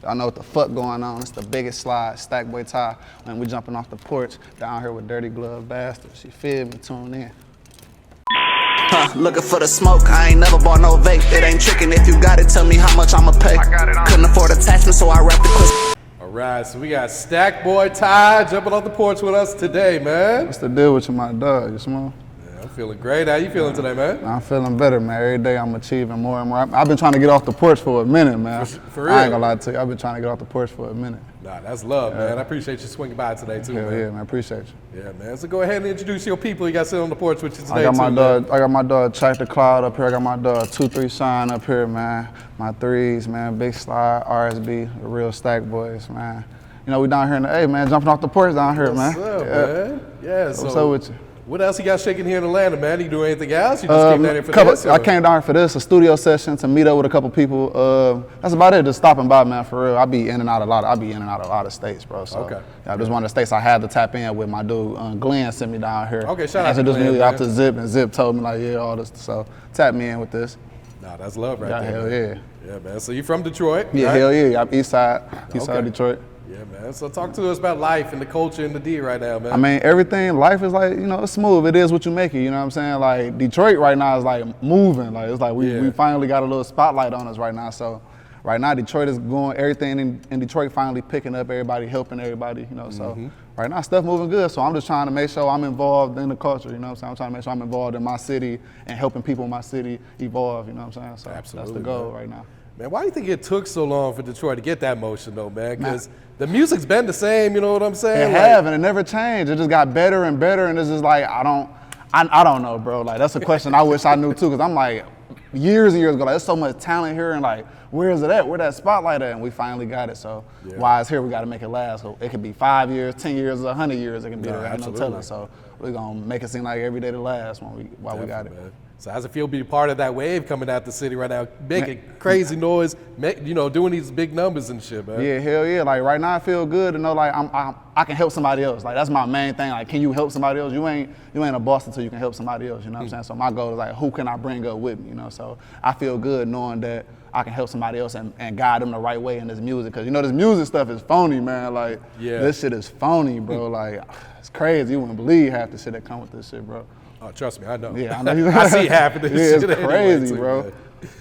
Y'all know what the fuck going on. It's the biggest slide, Stackboi Ty, when we jumping off the porch down here with dirty glove bastards. You feel me? Tune in. Looking for the smoke, I ain't never bought no vape. It ain't tricking, if you got it, tell me how much I'ma pay. Couldn't afford attachment, so I wrapped the clip. All right, so we got Stackboi Ty jumping off the porch with us today, man. What's the deal with you, my dog? You small? Yeah, I'm feeling great. How you feeling today, man? I'm feeling better, man. Every day I'm achieving more and more. I've been trying to get off the porch for a minute, man. For real? I ain't gonna lie to you. I've been trying to get off the porch for a minute. Nah, that's love, man. I appreciate you swinging by today, too, Hell man. yeah, man. Appreciate you. Yeah, man. So go ahead and introduce your people. You got sitting on the porch with you today, I got my too, dog Check the Cloud up here. I got my dog 2-3 Shine up here, man. My threes, man. Big Slide, RSB, the real Stackbois, man. You know, we down here in the A, man, jumping off the porch down here, man. What's up, man? Yeah, so what's up with you? what else you got shaking here in Atlanta, man? You do anything else? You just came down here for this? I came down here for this, a studio session to meet up with a couple people. That's about it, just stopping by, man, for real. I be in and out of a lot of states, bro. So, Okay. Yeah, this one of the states I had to tap in with. My dude, Glenn sent me down here. Okay, shout out to Introduced Glenn, me man. out to Zip, and Zip told me, like, yeah, all this. So, tap me in with this. Nah, that's love right Yeah, there. hell man. yeah. Yeah, man. So you from Detroit? Yeah, right? hell yeah. I'm east side Okay. Detroit. Yeah, man. So talk to us about life and the culture in the D right now, man. I mean, everything, life is like, you know, it's smooth. It is what you make it, you know what I'm saying? Like, Detroit right now is like moving. Like, it's like we finally got a little spotlight on us right now. So, right now, Detroit is going, everything in Detroit finally picking up, everybody helping everybody, you know, so. Right now, stuff moving good, so I'm just trying to make sure I'm involved in the culture, you know what I'm saying? I'm trying to make sure I'm involved in my city and helping people in my city evolve, you know what I'm saying? So Absolutely, that's the goal man. right now. Man, why do you think it took so long for Detroit to get that motion, though, man? Because the music's been the same, you know what I'm saying? It have, and it never changed. It just got better and better, and it's just like, I don't know, bro. Like, that's a question I wish I knew too, because I'm like, years and years ago, like, there's so much talent here, and like, where is it at? Where that spotlight at? And we finally got it, so while it's here, we gotta make it last. So it could be 5 years, 10 years, 100 years, it can be there, ain't no telling. So we're gonna make it seem like every day the last while we got it. Man. So how's it feel to be part of that wave coming out the city right now, making crazy noise, you know, doing these big numbers and shit, man? Yeah, hell yeah. Like right now, I feel good to know like I can help somebody else. Like that's my main thing. Like, can you help somebody else? You ain't a boss until you can help somebody else. You know what I'm saying? So my goal is like, who can I bring up with me? You know, so I feel good knowing that I can help somebody else and guide them the right way in this music. Cause you know this music stuff is phony, man. Like this shit is phony, bro. Like it's crazy. You wouldn't believe half the shit that come with this shit, bro. Oh, trust me, I know. Yeah, I know. I see half of this shit. It's crazy, anyway, bro. Man.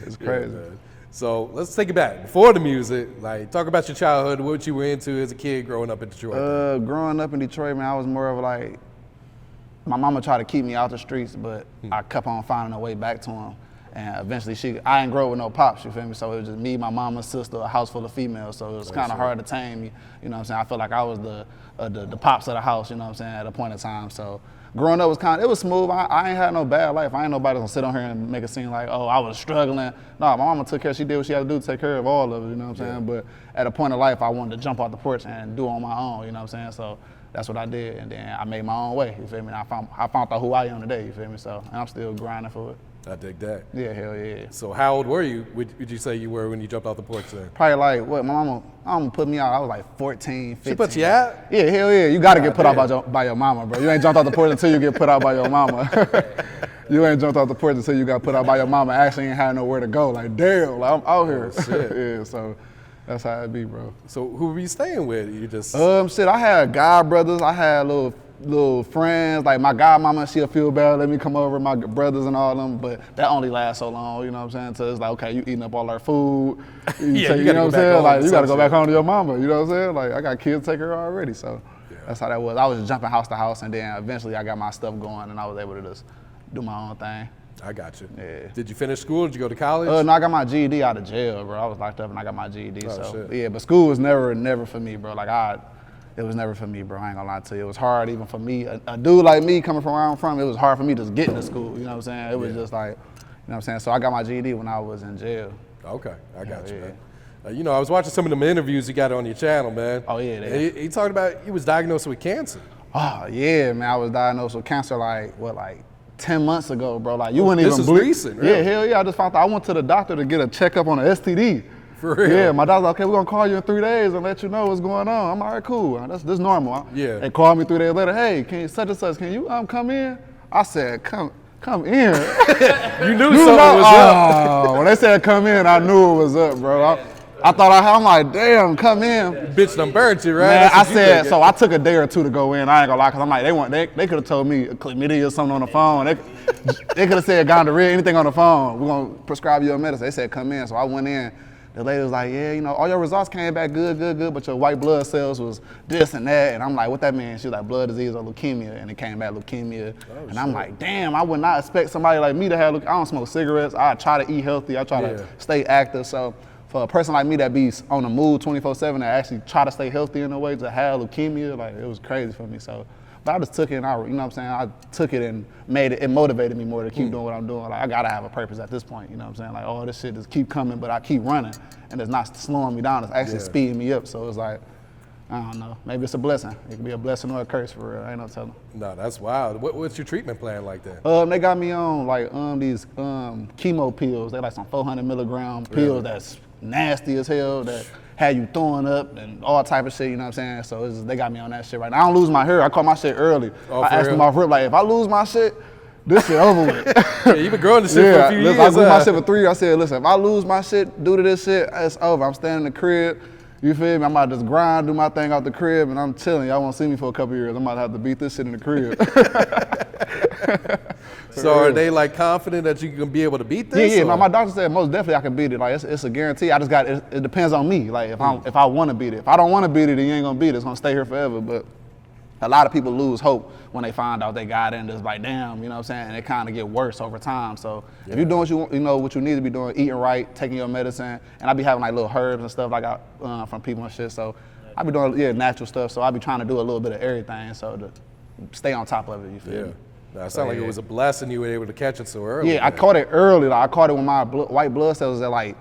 It's crazy. Man. So let's take it back. Before the music, like talk about your childhood, what you were into as a kid growing up in Detroit. Growing up in Detroit, man, I was more of like, my mama tried to keep me out the streets, but I kept on finding a way back to them. And eventually I ain't grow up with no pops, you feel me? So it was just me, my mama, sister, a house full of females. So it was kind of hard to tame me, you know what I'm saying? I felt like I was the pops of the house, you know what I'm saying, at a point in time. So growing up it was smooth. I ain't had no bad life. I ain't nobody gonna sit on here and make it seem like, oh, I was struggling. No, my mama took care, she did what she had to do to take care of all of it, you know what I'm saying? But at a point in life, I wanted to jump off the porch and do it on my own, you know what I'm saying? So that's what I did, and then I made my own way, you feel me? And I found out who I am today, you feel me? So, and I'm still grinding for it. I dig that. Yeah, hell yeah. So how old were you, would you say you were when you jumped off the porch there? Probably like, what, my mama put me out, I was like 14, 15. She put you out? Yeah, hell yeah. You gotta get put out by your mama, bro. You ain't jumped off the porch until you get put out by your mama. You ain't jumped off the porch until you got put out by your mama. Actually ain't had nowhere to go. Like, damn, like, I'm out here. Yeah, so that's how it be, bro. So who were you staying with? You just shit, I had god brothers, I had little friends, like my godmama, she'll feel bad, let me come over, my brothers and all them, but that only lasts so long, you know what I'm saying? So it's like, okay, you eating up all our food, you know what I'm saying? Like, you gotta go back home to your mama, you know what I'm saying? Like, I got kids to take care of already, so that's how that was. I was just jumping house to house, and then eventually I got my stuff going, and I was able to just do my own thing. I got you. Yeah. Did you finish school? Did you go to college? No, I got my GED out of jail, bro. I was locked up and I got my GED, Shit. Yeah, but school was never for me, bro. Like, it was never for me, bro. I ain't gonna lie to you. It was hard even for me. A dude like me coming from where I'm from, it was hard for me just getting to school, you know what I'm saying? It was just like, you know what I'm saying? So I got my GED when I was in jail. Okay, I got you, man. You know, I was watching some of them interviews you got on your channel, man. Oh, yeah. He talked about he was diagnosed with cancer. Oh, yeah, man. I was diagnosed with cancer like 10 months ago, bro. Like, you wouldn't even believe. This is recent, really? Yeah, hell yeah. I just found out. I went to the doctor to get a checkup on an STD. For real? Yeah, my doctor's like, okay, we're gonna call you in 3 days and let you know what's going on. I'm all right, cool. This normal. Yeah. They called me 3 days later. Hey, can you such and such? Can you come in? I said, come in. You knew something was up. When they said come in, I knew it was up, bro. I thought I'm like, damn, come in. Bitch done burnt you, right? Man, That's I what you said, think. so I took a day or two to go in. I ain't gonna lie, cause I'm like, they could have told me chlamydia or something on the phone. They could have said gonorrhea, anything on the phone. We're gonna prescribe you a medicine. They said come in, so I went in. The lady was like, yeah, you know, all your results came back good, but your white blood cells was this and that. And I'm like, what that mean? She was like, blood disease or leukemia. And it came back leukemia. And I'm like, damn, I would not expect somebody like me to have, I don't smoke cigarettes. I try to eat healthy. I try to stay active. So for a person like me that be on the move 24/7, that actually try to stay healthy in a way, to have leukemia, like it was crazy for me. So, but I just took it and you know what I'm saying? I took it and it motivated me more to keep doing what I'm doing. Like I gotta have a purpose at this point, you know what I'm saying? Like, oh, this shit just keep coming, but I keep running and it's not slowing me down, it's actually speeding me up. So it's like, I don't know, maybe it's a blessing. It could be a blessing or a curse for real, ain't no telling. No, that's wild. What's your treatment plan like that? They got me on like these chemo pills. They like some 400 milligram pills that's nasty as hell, that had you throwing up and all type of shit, you know what I'm saying? So they got me on that shit right now. I don't lose my hair. I caught my shit early. I asked them off rip, like, if I lose my shit, this shit over with. Yeah, you been growing this shit for a few years. I grew my shit for 3 years. I said, listen, if I lose my shit due to this shit, it's over. I'm staying in the crib. You feel me? I'm about to just grind, do my thing out the crib, and I'm chilling. Y'all won't see me for a couple years. I'm about to have to beat this shit in the crib. So are they like confident that you can be able to beat this? Yeah. No, my doctor said most definitely I can beat it. Like it's a guarantee. I just got it depends on me. Like if I want to beat it. If I don't want to beat it, then you ain't gonna beat it. It's gonna stay here forever. But a lot of people lose hope when they find out they got it, and it's like, damn, you know what I'm saying? And it kind of get worse over time. So if you're doing what you want, you know what you need to be doing, eating right, taking your medicine, and I be having like little herbs and stuff like I got from people and shit. So I be doing natural stuff. So I be trying to do a little bit of everything, so to stay on top of it. You feel me? Now, it sounds like it was a blessing you were able to catch it so early. Yeah, I caught it early. Like, I caught it when my white blood cells was at like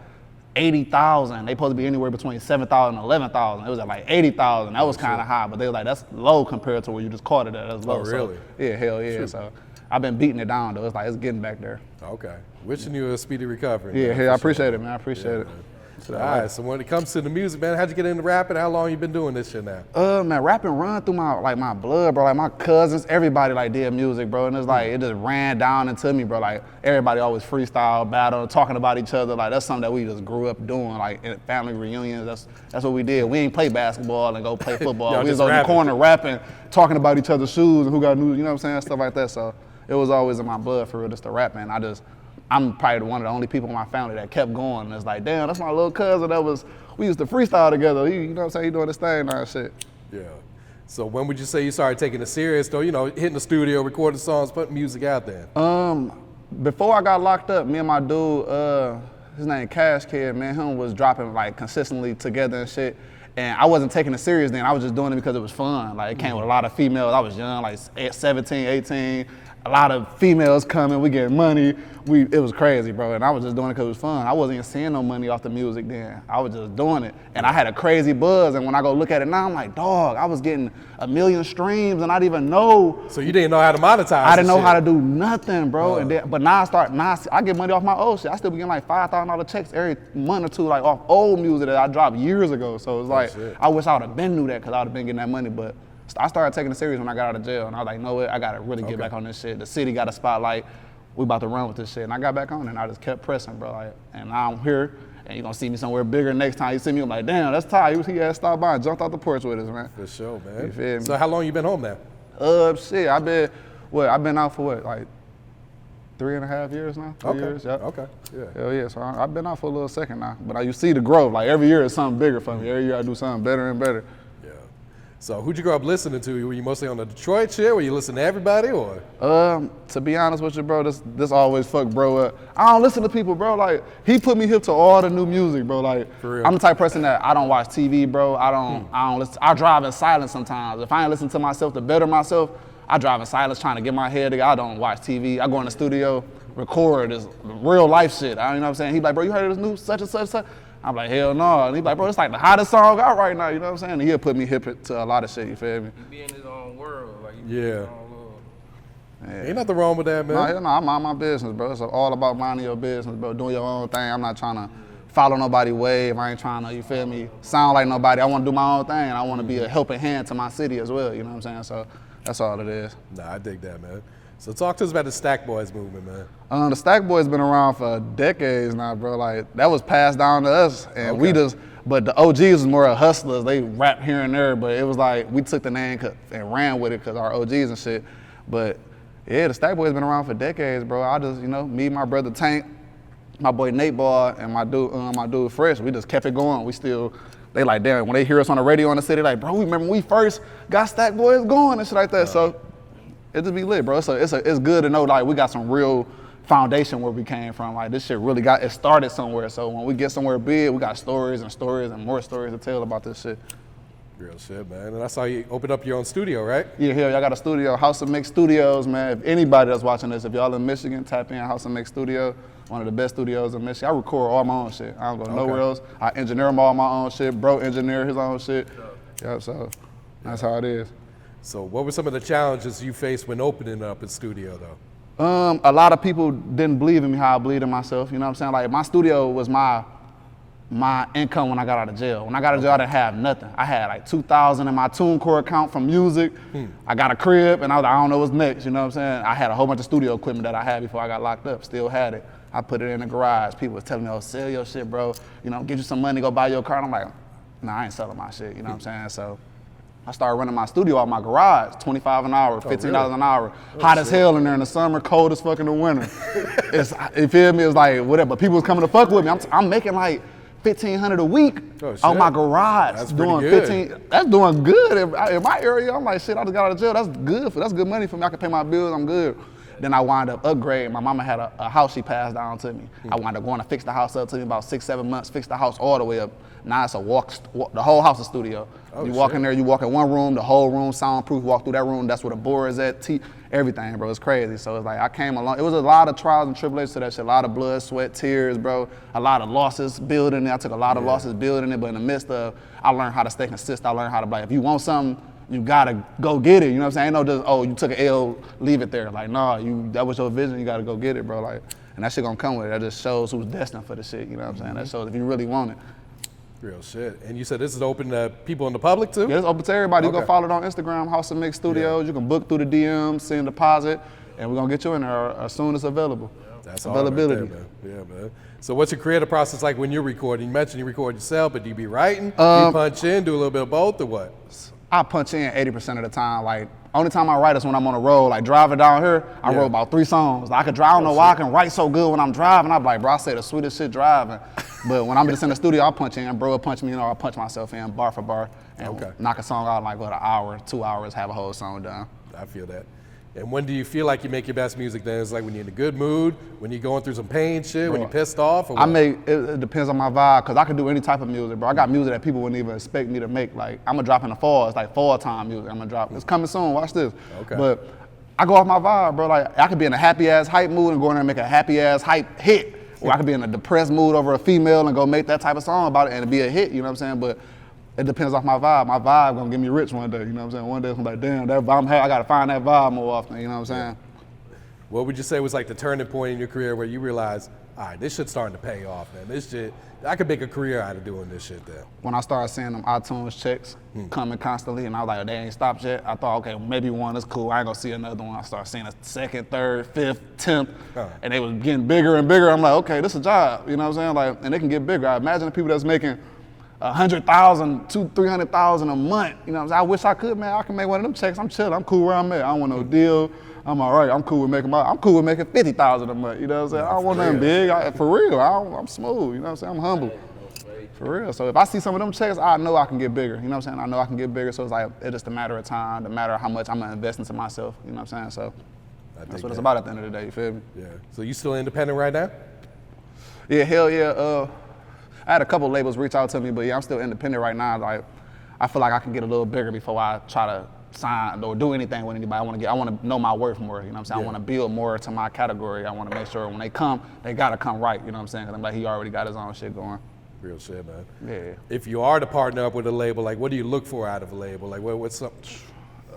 80,000. They supposed to be anywhere between 7,000 and 11,000. It was at like 80,000. That was kind of high, but they were like, that's low compared to where you just caught it at. That's low. Oh, really? So, yeah, hell yeah. Shoot. So I've been beating it down though. It's like, it's getting back there. Okay. Wishing you a speedy recovery. Yeah, I appreciate it, man. I appreciate it. Man. All right, so when it comes to the music, man, how'd you get into rapping? How long you been doing this shit now? Man, rapping run through my blood, bro. Like my cousins, everybody like did music, bro. And it's like, it just ran down into me, bro. Like everybody always freestyle, battle, talking about each other. Like that's something that we just grew up doing, like in family reunions. That's what we did. We ain't play basketball and go play football. We was on the corner rapping, talking about each other's shoes and who got new, you know what I'm saying? Stuff like that. So it was always in my blood for real, just the rapping. I'm probably one of the only people in my family that kept going. And it's like, damn, that's my little cousin we used to freestyle together. You know what I'm saying? He doing this thing now and shit. Yeah. So when would you say you started taking it serious though? You know, hitting the studio, recording songs, putting music out there? Before I got locked up, me and my dude, his name Cash Kid, man, him was dropping like consistently together and shit. And I wasn't taking it serious then. I was just doing it because it was fun. Like it came with a lot of females. I was young, like 17, 18. A lot of females coming, we getting money. It was crazy, bro. And I was just doing it because it was fun. I wasn't even seeing no money off the music then. I was just doing it. And I had a crazy buzz. And when I go look at it now, I'm like, dog, I was getting 1 million streams and I didn't even know. So you didn't know how to monetize? I didn't know how to do nothing, bro. And but now I get money off my old shit. I still be getting like $5,000 checks every month or two, like off old music that I dropped years ago. So it's like, I wish I would have been knew that because I would have been getting that money. But I started taking it serious when I got out of jail, and I was like, you know what, I gotta really get back on this shit. The city got a spotlight, we about to run with this shit. And I got back on it, and I just kept pressing, bro. Like, and now I'm here, and you're gonna see me somewhere bigger next time you see me. I'm like, damn, that's Ty. He had stopped by and jumped out the porch with us, man. For sure, man. You feel me? So how long you been home now? Shit, I've been out for what, like 3.5 years now? 3 years, yeah. Okay, yeah. Hell yeah, so I've been out for a little second now. But you see the growth, like every year is something bigger for me. Every year I do something better and better. So who'd you grow up listening to? Were you mostly on the Detroit shit? Were you listening to everybody or? To be honest with you, bro, this always fuck bro up. I don't listen to people, bro. Like, he put me hip to all the new music, bro. Like, for real? I'm the type of person that I don't watch TV, bro. I don't listen. I drive in silence sometimes. If I ain't listen to myself to better myself, I drive in silence trying to get my head together. I don't watch TV. I go in the studio, record this real life shit. You know what I'm saying? He like, bro, you heard of this new such and such and such? I'm like, hell no. And he's like, bro, it's like the hottest song out right now, you know what I'm saying? And he'll put me hip to a lot of shit, you feel me? He be in his own world. Like, he Yeah. be in his own world. Yeah. Ain't nothing wrong with that, man. No, hell no, I mind my business, bro. It's all about minding your business, bro. Doing your own thing. I'm not trying to follow nobody's wave. I ain't trying to, you feel me, sound like nobody. I want to do my own thing, and I want to be a helping hand to my city as well, you know what I'm saying? So that's all it is. Nah, I dig that, man. So talk to us about the Stackbois movement, man. The Stackbois been around for decades now, bro. Like, that was passed down to us, and we just, But the OGs was more hustlers. They rap here and there, but it was like we took the name and ran with it because our OGs and shit. But yeah, the Stackbois been around for decades, bro. I just, me, my brother Tank, my boy Nate Ball, and my dude Fresh, we just kept it going. We still, they like, damn, when they hear us on the radio in the city, like, bro, we remember when we first got Stackbois going and shit like that. So it just be lit, bro. So it's good to know like we got some real foundation where we came from. Like this shit really it started somewhere. So when we get somewhere big, we got stories and more stories to tell about this shit. Real shit, man. And I saw you open up your own studio, right? Yeah, hell, y'all got a studio, House of Mix Studios, man. If anybody that's watching this, if y'all in Michigan, tap in House of Mix Studio. One of the best studios in Michigan. I record all my own shit. I don't go nowhere else. I engineer all my own shit. Bro engineer his own shit. Yeah, so that's how it is. So what were some of the challenges you faced when opening up a studio, though? A lot of people didn't believe in me how I believed in myself. You know what I'm saying? Like my studio was my income when I got out of jail. When I got out of jail, I didn't have nothing. I had like $2,000 in my TuneCore account from music. I got a crib, and I was like, I don't know what's next. You know what I'm saying? I had a whole bunch of studio equipment that I had before I got locked up. Still had it. I put it in the garage. People was telling me, oh, sell your shit, bro. Get you some money, go buy your car. And I'm like, nah, I ain't selling my shit. You know what I'm saying? So I started running my studio out my garage, $25 an hour, $15 an hour. Hot as hell in there in the summer, cold as fuck in the winter. You feel me? It's like whatever. But people was coming to fuck with me. I'm making like $1,500 a week out my garage. That's doing good. 15. That's doing good in my area. I'm like, shit, I just got out of jail. That's good money for me. I can pay my bills. I'm good. Then I wound up upgrading. My mama had a house she passed down to me. I wound up going to fix the house up. Took me about 6-7 months. Fixed the house all the way up. Now it's a the whole house is studio. You walk in there, you walk in one room, the whole room soundproof. Walk through that room, that's where the board is at. Everything, bro. It's crazy. So it's like I came along. It was a lot of trials and tribulations to that shit. A lot of blood, sweat, tears, bro. A lot of losses building it. I took a lot of losses building it, but in the midst of, I learned how to stay consistent. I learned how to like, if you want something, you gotta go get it. You know what I'm saying? Ain't no just, oh, you took an L, leave it there. Like, nah, that was your vision. You gotta go get it, bro. Like, and that shit gonna come with it. That just shows who's destined for the shit. You know what I'm saying? That shows if you really want it. Real shit. And you said this is open to people in the public too? Yeah, it's open to everybody. Okay. You can follow it on Instagram, House of Mix Studios. You can book through the DMs, send a deposit, and we're gonna get you in there as soon as available. That's availability. Right there, man. Yeah, man. So what's your creative process like when you're recording? You mentioned you record yourself, but do you be writing? Do you punch in, do a little bit of both, or what? I punch in 80% of the time. Like, only time I write is when I'm on the road. Like, driving down here, I wrote about 3 songs. Like, I could drive, I don't know why I can write so good when I'm driving. I'm like, bro, I say the sweetest shit driving. But when I'm just in the studio, I punch in. Bro will punch me, I punch myself in bar for bar and knock a song out in like, an hour, 2 hours, have a whole song done. I feel that. And when do you feel like you make your best music then? It's like when you're in a good mood, when you're going through some pain shit, bro, when you're pissed off? Or what? It depends on my vibe, because I can do any type of music, bro. I got music that people wouldn't even expect me to make. Like, I'm gonna drop in the fall. It's like fall time music. I'm gonna drop. It's coming soon, watch this. Okay. But I go off my vibe, bro. Like, I could be in a happy ass hype mood and go in there and make a happy ass hype hit. Or I could be in a depressed mood over a female and go make that type of song about it and it'd be a hit, you know what I'm saying? But it depends off my vibe. My vibe gonna get me rich one day, you know what I'm saying? One day I'm like, damn, that vibe, I gotta find that vibe more often, you know what I'm saying? What would you say was like the turning point in your career where you realized, all right, this shit's starting to pay off, man. This shit, I could make a career out of doing this shit there. When I started seeing them iTunes checks coming constantly, and I was like, they ain't stopped yet. I thought, okay, maybe one is cool. I ain't gonna see another one. I started seeing a second, third, fifth, 10th, and they was getting bigger and bigger. I'm like, okay, this is a job, you know what I'm saying? Like, and they can get bigger. I imagine the people that's making 100,000, 200,000-300,000 a month. You know what I'm saying? I wish I could, man. I can make one of them checks. I'm chilling. I'm cool where I'm at. I don't want no deal. I'm all right. I'm cool with making 50,000 a month. You know what I'm saying? I don't want nothing big. For real. I'm smooth. You know what I'm saying? I'm humble. For real. So if I see some of them checks, I know I can get bigger. You know what I'm saying? I know I can get bigger. So it's like, it's just a matter of time, no matter how much I'm gonna invest into myself. You know what I'm saying? So that's what it's about at the end of the day. You feel me? Yeah. So you still independent right now? Yeah, hell yeah. I had a couple labels reach out to me, but yeah, I'm still independent right now. Like, I feel like I can get a little bigger before I try to sign or do anything with anybody. I want to know my worth more, you know what I'm saying? Yeah. I want to build more to my category. I want to make sure when they come, they got to come right, you know what I'm saying? Because I'm like, he already got his own shit going. Real shit, man. Yeah. If you are to partner up with a label, like, what do you look for out of a label? Like, what's up?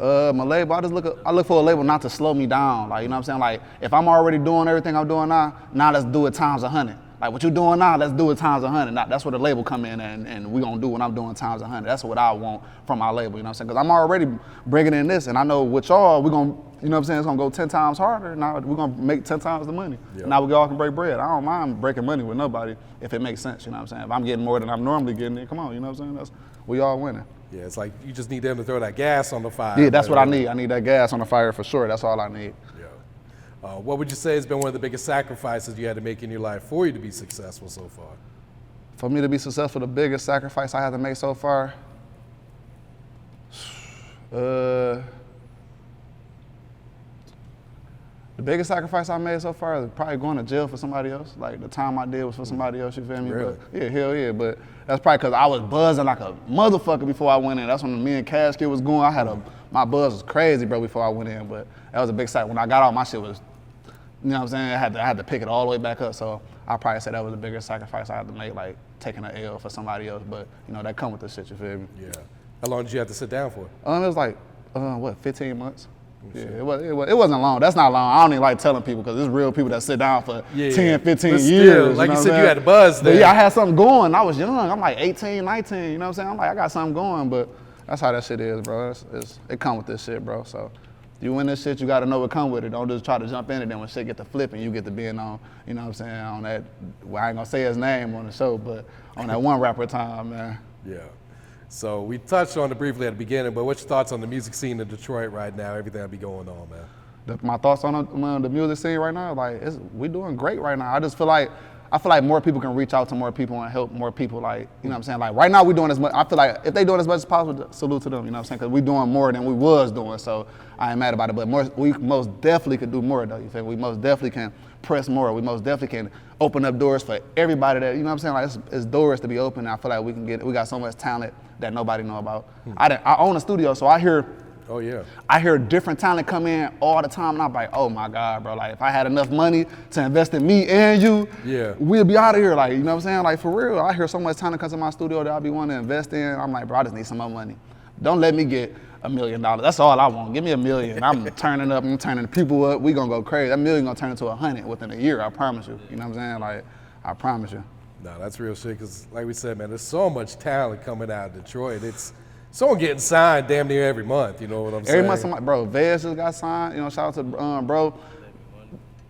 My label, I look for a label not to slow me down. Like, you know what I'm saying? Like, if I'm already doing everything I'm doing now let's do it times 100. Like what you doing now, let's do it times 100. Now, that's where the label come in, and we gonna do what I'm doing times 100. That's what I want from my label, you know what I'm saying? Because I'm already bringing in this, and I know with y'all, we gonna, you know what I'm saying, it's gonna go 10 times harder. Now we're gonna make 10 times the money. Yep. Now we all can break bread. I don't mind breaking money with nobody if it makes sense, you know what I'm saying? If I'm getting more than I'm normally getting, then come on, you know what I'm saying? We all winning. Yeah, it's like you just need them to throw that gas on the fire. Yeah, that's what I need. I need that gas on the fire for sure. That's all I need. Yeah. What would you say has been one of the biggest sacrifices you had to make in your life for you to be successful so far? For me to be successful, the biggest sacrifice I had to make so far, the biggest sacrifice I made so far is probably going to jail for somebody else. Like the time I did was for somebody else, you feel me? Really? But, yeah, hell yeah. But that's probably because I was buzzing like a motherfucker before I went in. That's when me and Casket was going. My buzz was crazy, bro, before I went in. But that was a big sacrifice. When I got out, my shit was, you know what I'm saying? I had to pick it all the way back up. So I probably say that was the biggest sacrifice I had to make, like taking an L for somebody else. But you know, that come with this shit, you feel me? Yeah. How long did you have to sit down for? It was like, 15 months? Yeah, it wasn't long. That's not long. I don't even like telling people because there's real people that sit down for 10, 15 but years. still, like you said, you had a buzz there. But yeah, I had something going. I was young. I'm like 18, 19, you know what I'm saying? I'm like, I got something going, but that's how that shit is, bro. It come with this shit, bro. So you win this shit, you got to know what come with it. Don't just try to jump in it. Then when shit get to flipping, you get to being on, you know what I'm saying, on that, well, I ain't going to say his name on the show, but on that one rapper time, man. Yeah. So we touched on it briefly at the beginning, but what's your thoughts on the music scene in Detroit right now, everything that be going on, man? My thoughts on the music scene right now, like we doing great right now. I feel like more people can reach out to more people and help more people. Like, you know what I'm saying? Like right now we doing as much. I feel like if they doing as much as possible, salute to them. You know what I'm saying? Because we doing more than we was doing. So I ain't mad about it. But we most definitely could do more though. You feel me? We most definitely can press more. We most definitely can open up doors for everybody that, you know what I'm saying? Like it's doors to be open. I feel like we got so much talent that nobody know about. I own a studio, so I hear different talent come in all the time, and I'm like, oh my God, bro. Like if I had enough money to invest in me and you, we'll be out of here. Like, you know what I'm saying? Like for real, I hear so much talent come to my studio that I be wanting to invest in. I'm like, bro, I just need some more money. Don't let me get $1 million. That's all I want. Give me $1 million. I'm turning up. I'm turning people up. We gonna go crazy. That $1 million gonna turn into 100 within a year. I promise you. You know what I'm saying? Like, I promise you. No, that's real shit. Cause like we said, man, there's so much talent coming out of Detroit. It's someone getting signed damn near every month. You know what I'm saying? Every month, somebody, bro. Vez just got signed. You know, shout out to bro.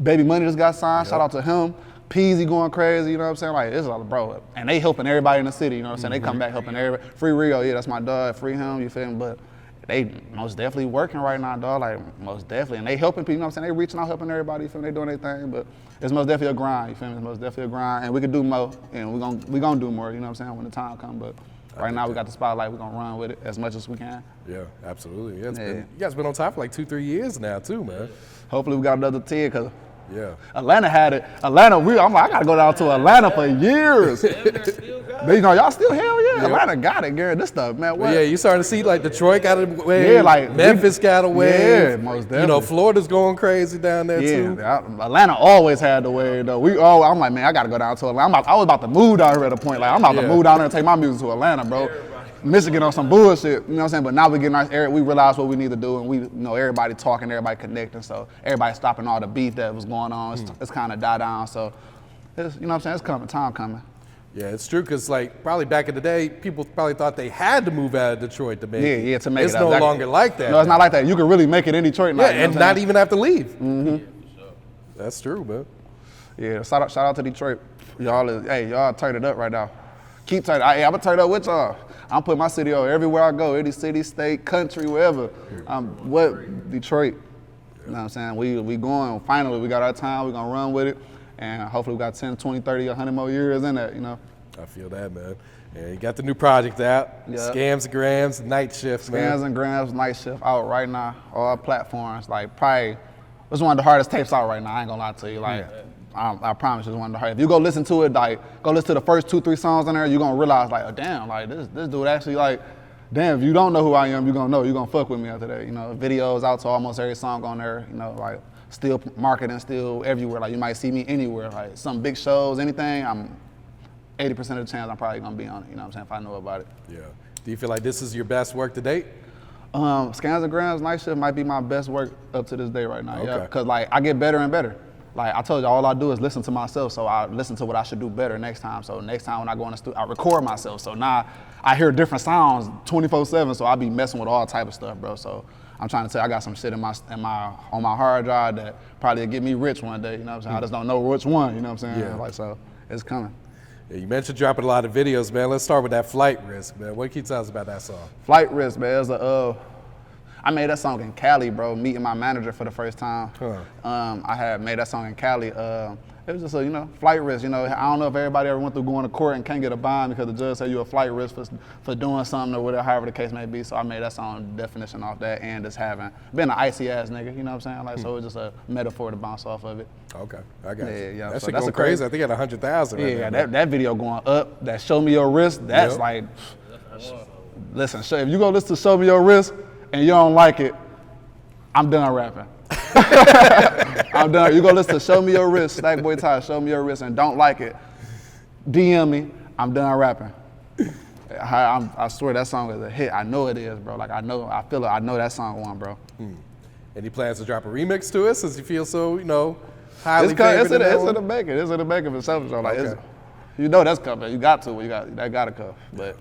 Baby Money just got signed. Shout out to him. Peasy going crazy. You know what I'm saying? Like it's all bro. And they helping everybody in the city. You know what I'm saying? They come back helping everybody. Free Rio, yeah, that's my dog. Free him. You feel me? But they most definitely working right now, dog. Like most definitely, and they helping people. You know what I'm saying? They reaching out, helping everybody. You feel me? They doing their thing, but it's most definitely a grind. You feel me? It's most definitely a grind, and we could do more, and we gonna do more. You know what I'm saying? When the time comes, but right now we got the spotlight. We gonna run with it as much as we can. Yeah, absolutely. Yeah, you guys been on top for like 2-3 years now too, man. Hopefully we got another 10, cause yeah, Atlanta had it. I'm like, I gotta go down to Atlanta for years. You know, y'all still hell yeah. Atlanta got it, Gary. This stuff, man. What? Yeah, you starting to see like Detroit got away. Yeah, like Memphis got away. Yeah, most definitely. You know, Florida's going crazy down there too. Atlanta always had the way though. I'm like, man, I gotta go down to Atlanta. I was about to move down here at a point. Like, I'm about to move down there and take my music to Atlanta, bro. Michigan on some bullshit, you know what I'm saying? But now we getting our area, we realize what we need to do, and we, you know, everybody talking, everybody connecting, so everybody stopping all the beef that was going on. It's kind of died down, so it's, you know what I'm saying? It's coming, time coming. Yeah, it's true, because like probably back in the day, people probably thought they had to move out of Detroit to make it. Yeah, to make it. It's no longer like that. No, it's not like that. You can really make it in Detroit now. Yeah, and not even have to leave. Mm-hmm. That's true, man. Yeah, shout out to Detroit. Y'all turn it up right now. Keep turning. I'm gonna turn it up with y'all. I'm putting my city on everywhere I go, any city, state, country, wherever. Detroit. You know what I'm saying? We going, finally, we got our time, we're gonna run with it, and hopefully we got 10, 20, 30, 100 more years in that, you know? I feel that, man. Yeah, you got the new project out, Scams and Grams, Night Shift, man. Scams and Grams, Night Shift out right now, all platforms. Like, probably, it's one of the hardest tapes out right now, I ain't gonna lie to you. Like, I promise you, it's one of the hardest. If you go listen to it, like, go listen to the first 2-3 songs on there, you're gonna realize, like, oh, damn, like, this dude actually, like, damn, if you don't know who I am, you're gonna know, you're gonna fuck with me after that. You know, videos out to almost every song on there, you know, like, still marketing, still everywhere. Like, you might see me anywhere, like, some big shows, anything, I'm 80% of the chance I'm probably gonna be on it, you know what I'm saying, if I know about it. Yeah. Do you feel like this is your best work to date? Scams and Grams, Night Shift might be my best work up to this day right now, yeah. Cause like, I get better and better. like I told you, all I do is listen to myself. So I listen to what I should do better next time. So next time when I go in the studio, I record myself. So now I hear different sounds 24/7. So I be messing with all type of stuff, bro. So I'm trying to tell you, I got some shit on my hard drive that probably get me rich one day. You know what I'm saying? I just don't know which one. You know what I'm saying? Yeah. Like, so it's coming. Yeah, you mentioned dropping a lot of videos, man. Let's start with that Flight Risk, man. What can you tell us about that song? Flight Risk, man. It's I made that song in Cali, bro, meeting my manager for the first time. I had made that song in Cali. It was just a, flight risk. I don't know if everybody ever went through going to court and can't get a bond because the judge said you're a flight risk for doing something or whatever, however the case may be. So I made that song definition off that and just having been an icy ass nigga, you know what I'm saying? Like, so it's just a metaphor to bounce off of it. Okay, I got you. Yeah. That So shit that's going crazy. I think at 100,000 right Yeah, now. that video going up, that show me your wrist, that's like, listen, if you go listen to Show Me Your Wrist and you don't like it, I'm done rapping. I'm done. You go listen to Show Me Your Wrist, Stackboi Ty, Show Me Your Wrist, and don't like it, DM me, I'm done rapping. I swear that song is a hit. I know it is, bro. Like, I know that song won, bro. Any plans to drop a remix to it since you feel so, highly It's favored? in the making. It's in the making for something. So, like, Okay. that's coming. You got to. That got to come. But,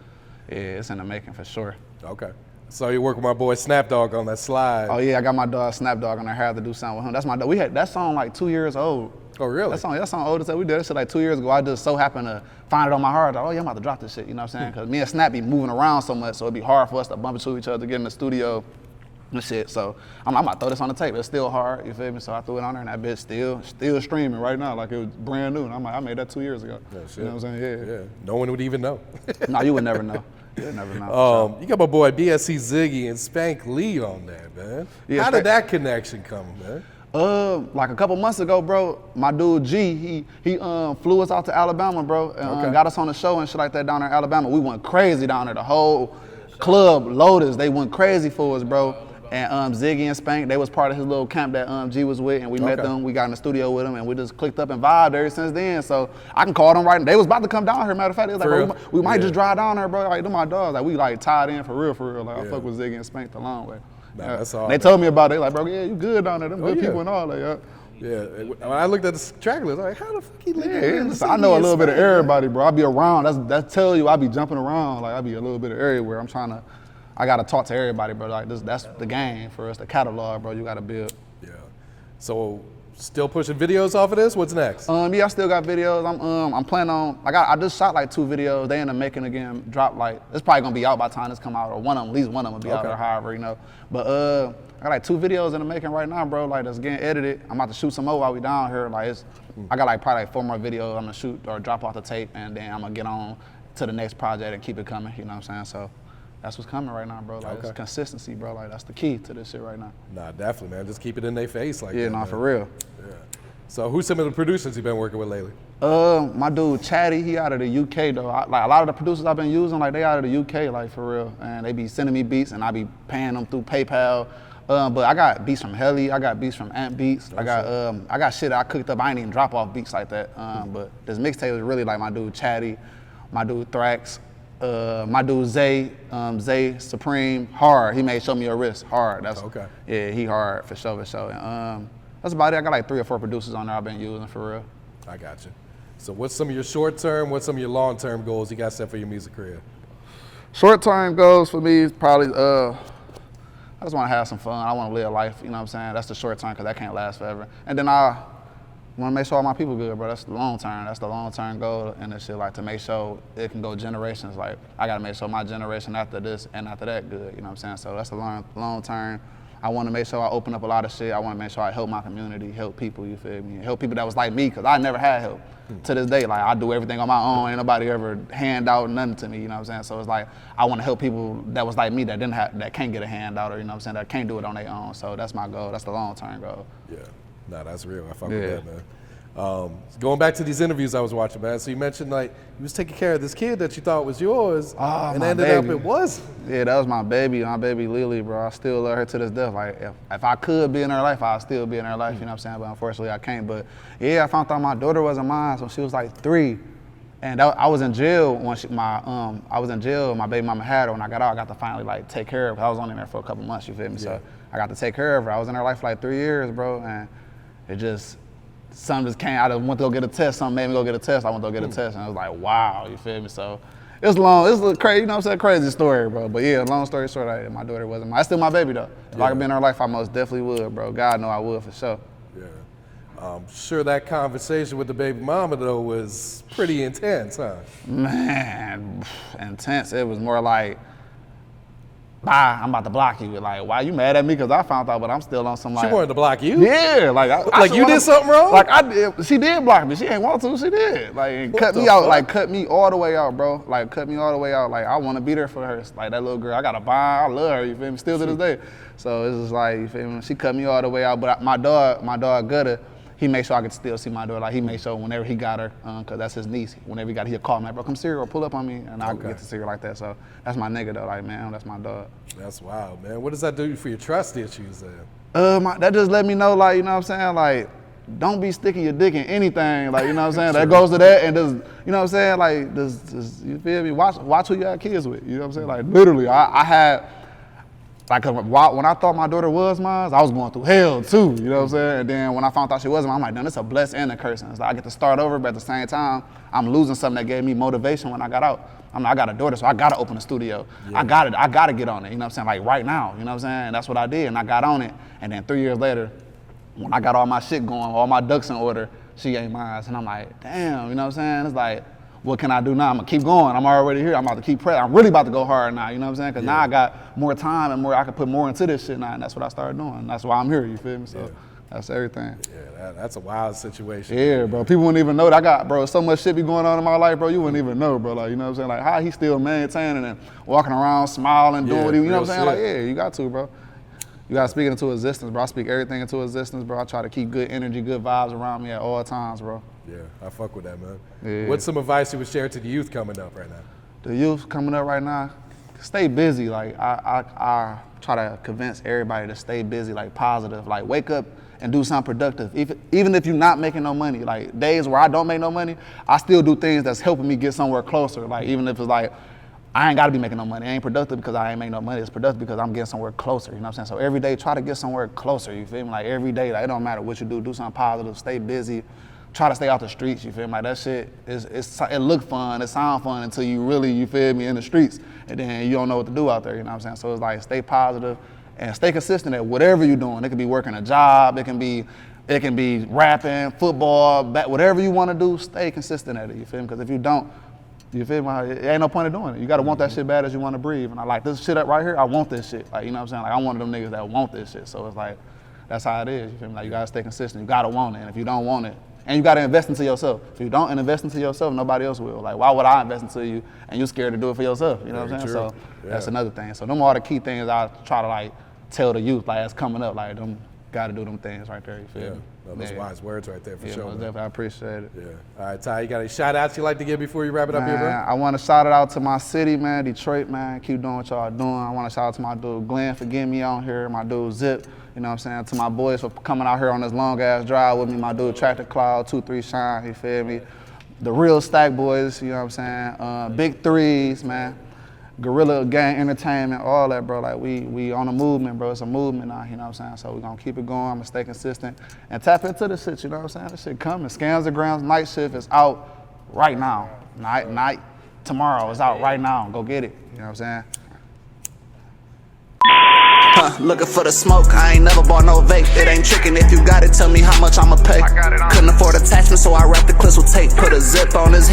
yeah, it's in the making for sure. Okay. So you work with my boy Snap Dogg on that slide. Oh yeah, I got my dog Snap Dogg on there. I had to do something with him. That's my dog. We had that song like 2 years old. Oh really? That song old as hell. We did that shit like 2 years ago. I just so happened to find it on my heart. Like, oh yeah, I'm about to drop this shit. You know what I'm saying? Because me and Snap be moving around so much, so it'd be hard for us to bump into each other, get in the studio and shit. So I'm about to throw this on the tape. It's still hard. You feel me? So I threw it on there, and that bitch still streaming right now, like it was brand new. And I'm like, I made that 2 years ago. Yeah, shit. You know what I'm saying? Yeah. No one would even know. No, you would never know. You would never know. You got my boy BSC Ziggy and Spank Lee on there, man. Yeah, How did that connection come, man? Like a couple months ago, bro, my dude G, he flew us out to Alabama, bro, and got us on the show and shit like that down there in Alabama. We went crazy down there. The whole club, Lotus, they went crazy for us, bro. And Ziggy and Spank, they was part of his little camp that G was with, and we met them. We got in the studio with them, and we just clicked up and vibed ever since then. So I can call them right now. They was about to come down here. Matter of fact, they was like, bro, we might just drive down there, bro. Like, them my dogs. Like, we like tied in for real. Like, I fuck with Ziggy and Spank the long way. Nah, that's all. They told me about it. They like, bro, yeah, you good down there. Them good people and all that. Yeah, when I looked at the track list, I was like, how the fuck he listen, I know a little bit of everybody, bro. I be around. That's tell you I be jumping around. Like, I be a little bit of everywhere. I gotta talk to everybody, bro. Like, that's the game for us, the catalog, bro. You gotta build. Yeah. So, still pushing videos off of this? What's next? Yeah, I still got videos. I'm planning on. I just shot like 2 videos. They in the making again. Drop like it's probably gonna be out by the time this come out, or at least one of them will be out there. However, But I got like 2 videos in the making right now, bro. Like, that's getting edited. I'm about to shoot some more while we down here. Like, I got like probably like 4 more videos I'm gonna shoot or drop off the tape, and then I'm gonna get on to the next project and keep it coming. You know what I'm saying? So. That's what's coming right now, bro. Like, it's consistency, bro. Like, that's the key to this shit right now. Nah, definitely, man. Just keep it in their face like that. Yeah, man. for real. Yeah. So who's some of the producers you've been working with lately? My dude Chatty, he out of the UK though. Like, a lot of the producers I've been using, like, they out of the UK, like, for real. And they be sending me beats, and I be paying them through PayPal. But I got beats from Helly, I got beats from Ant Beats. I got shit I cooked up. I ain't even drop off beats like that. But this mixtape was really like my dude Chatty, my dude Thrax. My dude Zay Supreme, hard. He made Show Me Your Wrist, hard. That's yeah, he hard for sure. And that's about it. I got like 3 or 4 producers on there I've been using for real. I got you. So what's some of your short term, what's some of your long term goals you got set for your music career? Short term goals for me is probably I just want to have some fun. I want to live life, you know what I'm saying? That's the short term because that can't last forever. And then I want to make sure all my people good, bro. That's the long term. That's the long term goal and this shit, like, to make sure it can go generations. Like, I got to make sure my generation after this and after that good, you know what I'm saying? So that's the long term. I want to make sure I open up a lot of shit. I want to make sure I help my community, help people, you feel me? Help people that was like me, because I never had help. To this day, like, I do everything on my own. Ain't nobody ever hand out nothing to me, you know what I'm saying? So it's like, I want to help people that was like me that that can't get a handout, or, you know what I'm saying, that can't do it on their own. So that's my goal. That's the long term goal. Yeah. Nah, that's real. I fuck with that, man. Going back to these interviews I was watching, man. So you mentioned, like, you was taking care of this kid that you thought was yours, and ended up it wasn't. Yeah, that was my baby Lily, bro. I still love her to this death. Like, if I could be in her life, I'd still be in her life, you know what I'm saying? But unfortunately, I can't. But yeah, I found out my daughter wasn't mine, so she was like 3. And I was in jail when I was in jail. My baby mama had her. When I got out, I got to finally, like, take care of her. I was only there for a couple months, you feel me? Yeah. So I got to take care of her. I was in her life for like 3 years, bro, and it just something just came. I just went to go get a test. Something made me go get a test. I went to go get a test, and I was like, wow, you feel me? So it's long. It's a crazy, you know what I'm saying? Crazy story, bro. But yeah, long story short, my daughter wasn't. That's still my baby though. If I could be in her life, I most definitely would, bro. God know I would for sure. Yeah. I'm sure that conversation with the baby mama though was pretty intense, huh? Man, intense. It was more like, bye, I'm about to block you. Like, why you mad at me? Because I found out, but I'm still on some like. She wanted to block you? Yeah, like like you did something wrong? Like I did. She did block me. She ain't want to. She did. Like and cut me out. Like cut me all the way out, bro. Like cut me all the way out. Like I want to be there for her. Like that little girl. I got a bond. I love her. You feel me? Still to this day. So it's just like you feel me. She cut me all the way out. But my dog Gutter, he made sure I could still see my daughter. Like he made sure whenever he got her, cause that's his niece. Whenever he got her, he'll call me like, bro, come see her or pull up on me, and I get to see her like that. So that's my nigga though. Like man, that's my dog. That's wild, man. What does that do for your trust issues then? That just let me know, like, you know what I'm saying, like, don't be sticking your dick in anything, like, you know what I'm saying. That goes to that, and just, you know what I'm saying, like, just you feel me? Watch who you got kids with. You know what I'm saying? Like, literally, I had. Like, when I thought my daughter was mine, I was going through hell too, you know what I'm saying? And then when I found out she wasn't mine, I'm like, damn, it's a blessing and a curse. So I get to start over, but at the same time, I'm losing something that gave me motivation when I got out. I got a daughter, so I gotta open a studio. Yeah. I gotta get on it, you know what I'm saying? Like right now, you know what I'm saying? And that's what I did, and I got on it. And then 3 years later, when I got all my shit going, all my ducks in order, she ain't mine. And I'm like, damn, you know what I'm saying? It's like, what can I do now? I'm gonna keep going. I'm already here. I'm about to keep pressing. I'm really about to go hard now, you know what I'm saying? Because now I got more time and I can put more into this shit now, and that's what I started doing. That's why I'm here, you feel me? So that's everything. Yeah, that's a wild situation. Yeah, bro. People wouldn't even know that I got, bro, so much shit be going on in my life, bro. You wouldn't even know, bro. Like, you know what I'm saying? Like, how he still maintaining and walking around, smiling, doing what he, you know what I'm saying? Like, yeah, you got to, bro. You gotta speak it into existence, bro. I speak everything into existence, bro. I try to keep good energy, good vibes around me at all times, bro. Yeah, I fuck with that, man. Yeah. What's some advice you would share to the youth coming up right now? The youth coming up right now, stay busy. Like I try to convince everybody to stay busy, like positive. Like wake up and do something productive. Even if you're not making no money, like days where I don't make no money, I still do things that's helping me get somewhere closer. Like even if it's like, I ain't gotta be making no money. I ain't productive because I ain't making no money. It's productive because I'm getting somewhere closer, you know what I'm saying? So every day, try to get somewhere closer, you feel me? Like every day, like it don't matter what you do something positive, stay busy. Try to stay out the streets, you feel me? Like that shit, it look fun, it sound fun until you really, you feel me, in the streets. And then you don't know what to do out there, you know what I'm saying? So it's like, stay positive and stay consistent at whatever you're doing. It could be working a job, it can be rapping, football, whatever you wanna do, stay consistent at it, you feel me? Because if you don't, you feel me? It ain't no point in doing it. You gotta want that shit bad as you wanna breathe. And I like this shit up right here, I want this shit. Like, you know what I'm saying? Like I'm one of them niggas that want this shit. So it's like, that's how it is, you feel me? Like you gotta stay consistent, you gotta want it. And if you don't want it, and you gotta invest into yourself. If you don't invest into yourself, nobody else will. Like why would I invest into you and you scared to do it for yourself? You know what I'm saying? So that's another thing. So them are the key things I try to like tell the youth like that's coming up. Like them gotta do them things right there, you feel me? No, those wise words right there for sure. Most definitely, I appreciate it. Yeah. All right, Ty, you got any shout outs you like to give before you wrap it up here, bro? I want to shout it out to my city, man, Detroit, man. Keep doing what y'all doing. I want to shout out to my dude Glenn for getting me on here, my dude Zip, you know what I'm saying? To my boys for coming out here on this long ass drive with me, my dude Tractor Cloud, 2-3 Shine, you feel me? The real Stackbois, you know what I'm saying? Big Threes, man. Guerrilla Gang Entertainment, all that, bro. Like we on a movement, bro. It's a movement now, you know what I'm saying? So we're gonna keep it going. I'm gonna stay consistent and tap into this shit, you know what I'm saying? This shit coming. Scams and Grams Night Shift is out right now. Night tomorrow is out right now. Go get it. You know what I'm saying? Looking for the smoke, I ain't never bought no vape. It ain't tricking, if you got it, tell me how much I'ma pay. Couldn't afford attachments, so I wrapped the clips with tape. Put a zip on his head.